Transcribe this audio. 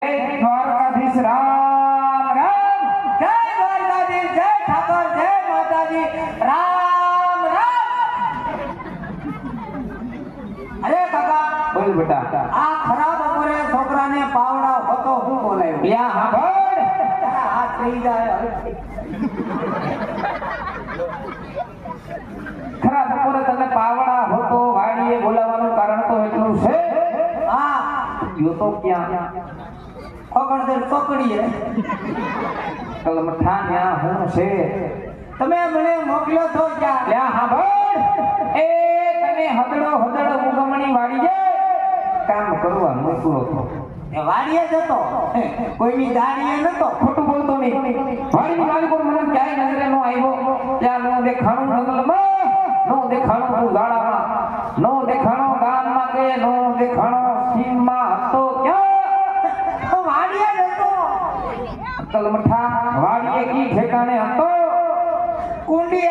દ્વારકાધીશ રામ રામ, જય દ્વારકાધીશ, જય ઠાકોર, જય માતાજી, રામ રામ. અરે કાકા, બોલ બેટા. આ ખરાબ બપોરે છોકરાને પાવડા હતો શું બોલાયો? લ્યા હાંભળ. તારા હાથ થઈ જાય. ખરા બપોરે તને પાવડા હોતો વાડીએ બોલાવવાનું કારણ તો એટલું છે. હા, ગયો તો ક્યાં? ખોકણદેવ ચોકડીએ. કલમઠા ન્યા હું છે. તમે મને મોકલ્યો છો ક્યાં? લ્યા હાંભળ. એ તને હદડો ઉગમણી વાડીએ કામ કરવા મોકલો તો. એ વાડીએ જતો, કોઈની દાડીએ નતો. ખોટું બોલતો નહીં. વાડીની વાડી પર મને ક્યાંય નજરે નો આવ્યો. ત્યાં નો દેખાણું જંગલમાં, નો દેખાણું ઉજાડામાં, નો દેખાણું ગામમાં કે નો દેખાણો સીમમાં હતો ક્યાં? વાડીએ જતો. કલમઠા વાડીએ કી ઠેકાણે હતો? કુંડી